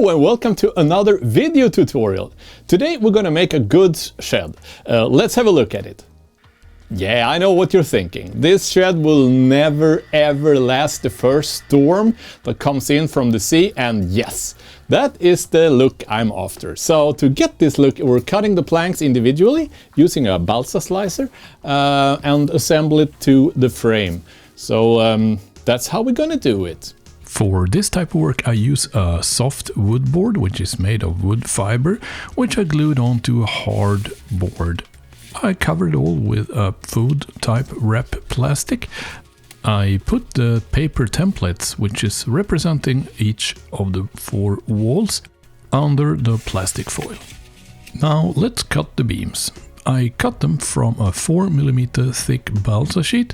Hello and welcome to another video tutorial. Today we're gonna make a goods shed. Let's have a look at it. Yeah, I know what you're thinking. This shed will never ever last the first storm that comes in from the sea, and yes, that is the look I'm after. So to get this look, we're cutting the planks individually using a balsa slicer and assemble it to the frame. So that's how we're gonna do it. For this type of work I use a soft wood board, which is made of wood fiber, which I glued onto a hard board. I covered it all with a food type wrap plastic. I put the paper templates, which is representing each of the 4 walls, under the plastic foil. Now let's cut the beams. I cut them from a 4mm thick balsa sheet,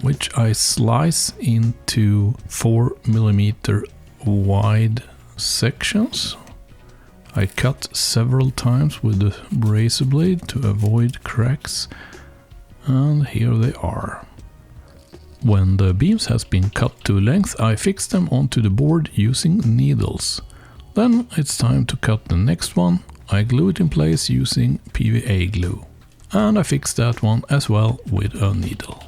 which I slice into 4mm wide sections. I cut several times with the razor blade to avoid cracks, and here they are. When the beams has been cut to length, I fix them onto the board using needles. Then it's time to cut the next one. I glue it in place using PVA glue, and I fix that one as well with a needle.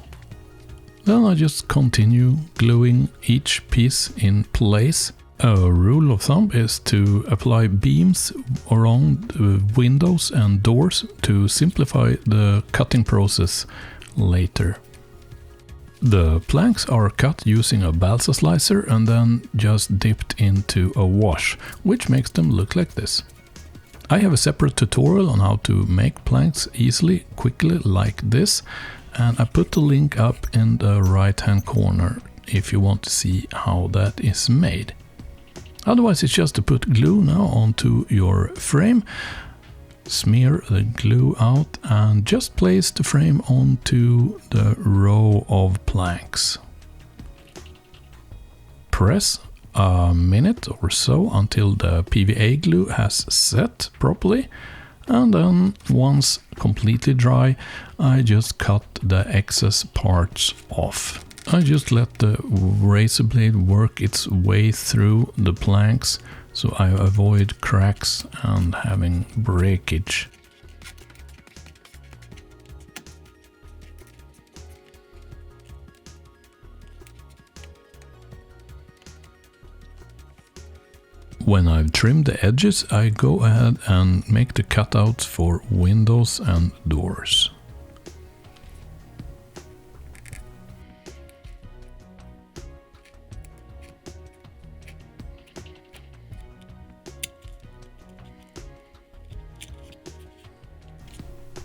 Then I just continue gluing each piece in place. A rule of thumb is to apply beams around windows and doors to simplify the cutting process later. The planks are cut using a balsa slicer and then just dipped into a wash, which makes them look like this. I have a separate tutorial on how to make planks easily, quickly like this, and I put the link up in the right hand corner if you want to see how that is made. Otherwise it's just to put glue now onto your frame, smear the glue out and just place the frame onto the row of planks. Press a minute or so until the PVA glue has set properly, and then once completely dry I just cut the excess parts off. I just let the razor blade work its way through the planks so I avoid cracks and having breakage. When I've trimmed the edges, I go ahead and make the cutouts for windows and doors.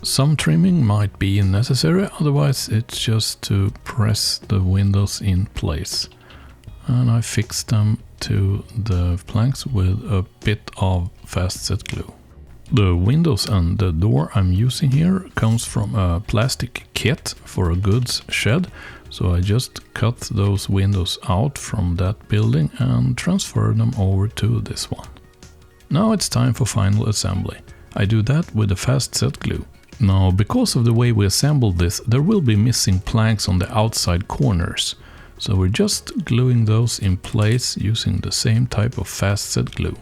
Some trimming might be necessary, otherwise it's just to press the windows in place. And I fix them to the planks with a bit of fast set glue. The windows and the door I'm using here comes from a plastic kit for a goods shed, so I just cut those windows out from that building and transfer them over to this one. Now it's time for final assembly. I do that with the fast set glue. Now, because of the way we assembled this, there will be missing planks on the outside corners. So we're just gluing those in place using the same type of fast set glue.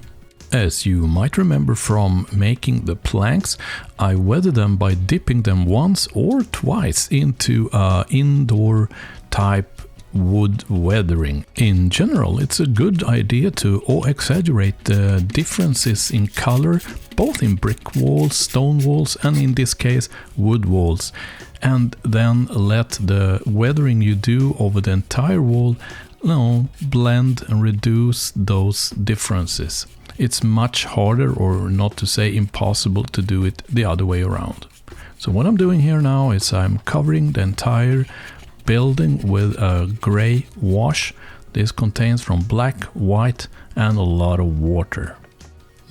As you might remember from making the planks, I weather them by dipping them once or twice into indoor type wood weathering. In general, it's a good idea to exaggerate the differences in color, both in brick walls, stone walls, and in this case wood walls, and then let the weathering you do over the entire wall blend and reduce those differences. It's much harder, or not to say impossible, to do it the other way around. So what I'm doing here now is I'm covering the entire building with a gray wash. This contains from black, white and a lot of water.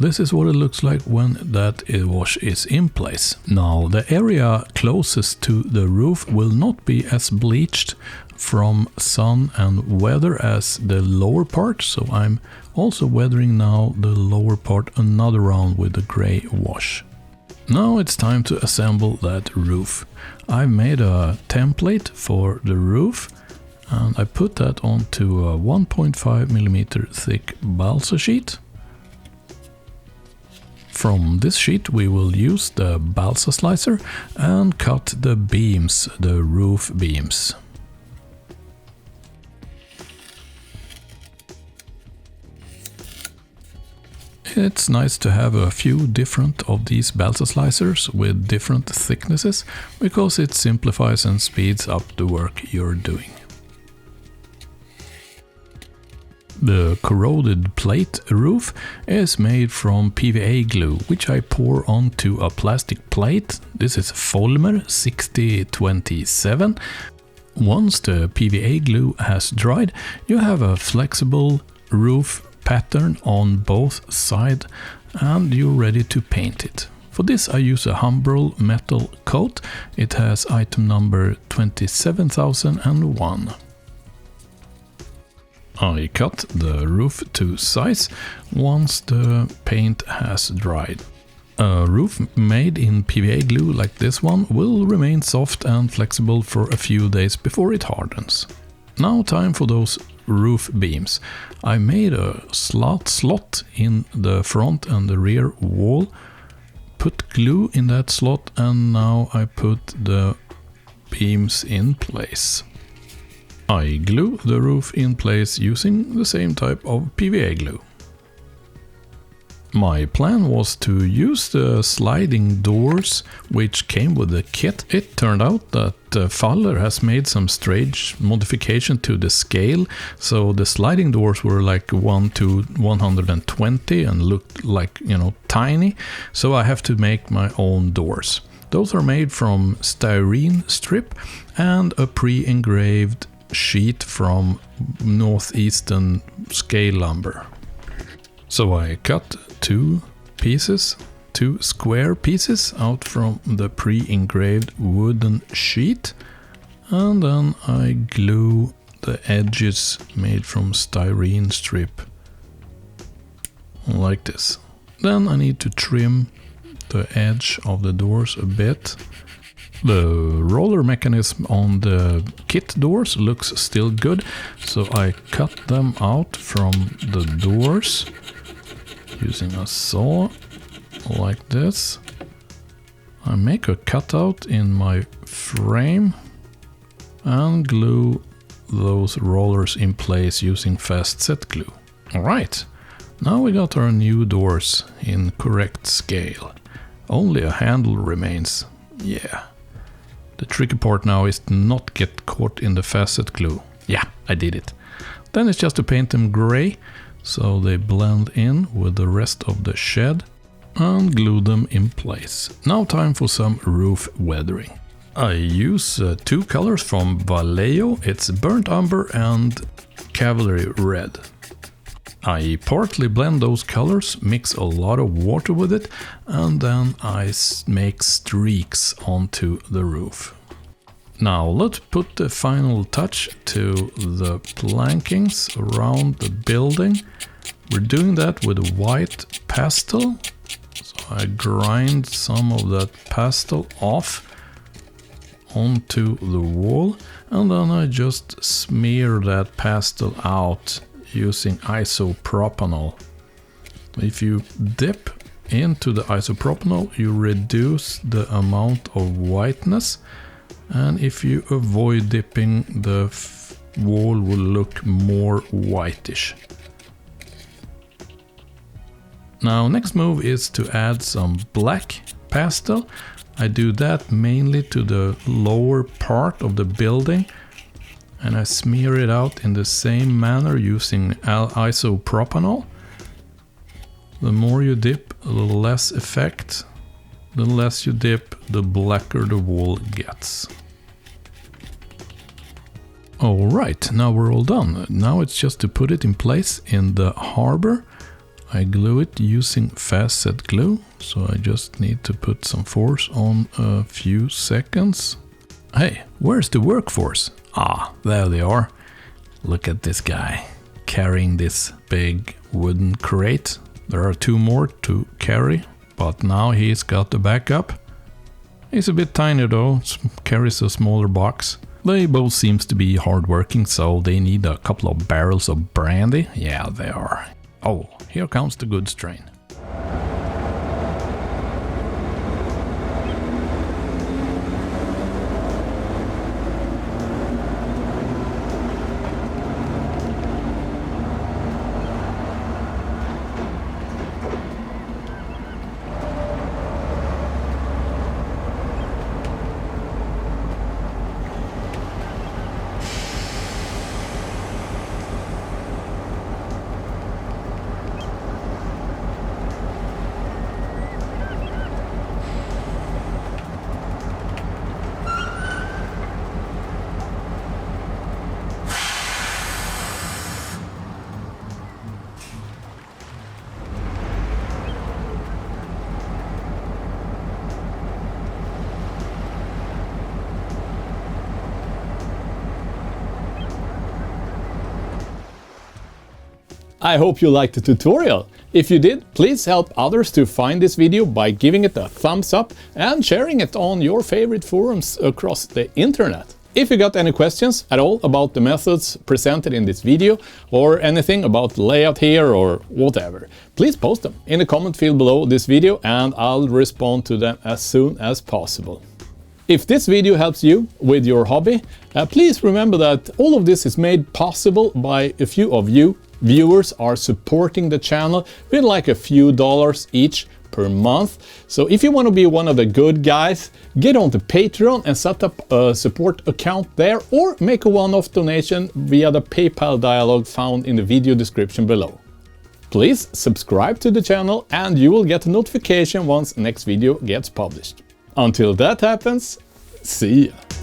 This is what it looks like when that wash is in place. Now the area closest to the roof will not be as bleached from sun and weather as the lower part, so I'm also weathering now the lower part another round with the gray wash. Now it's time to assemble that roof. I've made a template for the roof and I put that onto a 1.5mm thick balsa sheet. From this sheet we will use the balsa slicer and cut the beams, the roof beams. It's nice to have a few different of these balsa slicers with different thicknesses, because it simplifies and speeds up the work you're doing. The corroded plate roof is made from PVA glue, which I pour onto a plastic plate. This is Folmer 6027. Once the PVA glue has dried, you have a flexible roof pattern on both sides and you're ready to paint it. For this I use a Humbrol metal coat. It has item number 27001. I cut the roof to size once the paint has dried. A roof made in PVA glue like this one will remain soft and flexible for a few days before it hardens. Now time for those roof beams. I made a slot in the front and the rear wall, put glue in that slot, and now I put the beams in place. I glue the roof in place using the same type of PVA glue. My plan was to use the sliding doors which came with the kit. It turned out that Faller has made some strange modification to the scale, so the sliding doors were like 1:120 and looked like, tiny, so I have to make my own doors. Those are made from styrene strip and a pre-engraved sheet from northeastern scale lumber. So I cut two square pieces out from the pre-engraved wooden sheet, and then I glue the edges made from styrene strip like this. Then I need to trim the edge of the doors a bit. The roller mechanism on the kit doors looks still good, so I cut them out from the doors using a saw like this. I make a cutout in my frame and glue those rollers in place using fast set glue. Alright, now we got our new doors in correct scale. Only a handle remains. Yeah. The tricky part now is to not get caught in the fast set glue. Yeah, I did it. Then it's just to paint them gray, so they blend in with the rest of the shed, and glue them in place. Now time for some roof weathering. I use two colors from Vallejo. It's burnt umber and cavalry red. I partly blend those colors, mix a lot of water with it, and then I make streaks onto the roof. Now let's put the final touch to the plankings around the building. We're doing that with white pastel. So I grind some of that pastel off onto the wall, and then I just smear that pastel out using isopropanol. If you dip into the isopropanol, you reduce the amount of whiteness, and if you avoid dipping, the wall will look more whitish. Now next move is to add some black pastel. I do that mainly to the lower part of the building, and I smear it out in the same manner using isopropanol. The more you dip, the less effect. The less you dip, the blacker the wall gets. Alright, now we're all done. Now it's just to put it in place in the harbour. I glue it using fast set glue, so I just need to put some force on a few seconds. Hey, where's the workforce? Ah, there they are. Look at this guy carrying this big wooden crate. There are two more to carry, but now he's got the backup. He's a bit tiny though, carries a smaller box. They both seems to be hardworking, so they need a couple of barrels of brandy. Yeah, they are. Oh, here comes the good strain. I hope you liked the tutorial. If you did, please help others to find this video by giving it a thumbs up and sharing it on your favorite forums across the internet. If you got any questions at all about the methods presented in this video, or anything about the layout here or whatever, please post them in the comment field below this video and I'll respond to them as soon as possible. If this video helps you with your hobby, please remember that all of this is made possible by a few of you. Viewers are supporting the channel with like a few dollars each per month. So if you want to be one of the good guys, get onto Patreon and set up a support account there, or make a one-off donation via the PayPal dialog found in the video description below. Please subscribe to the channel and you will get a notification once next video gets published. Until that happens, see ya!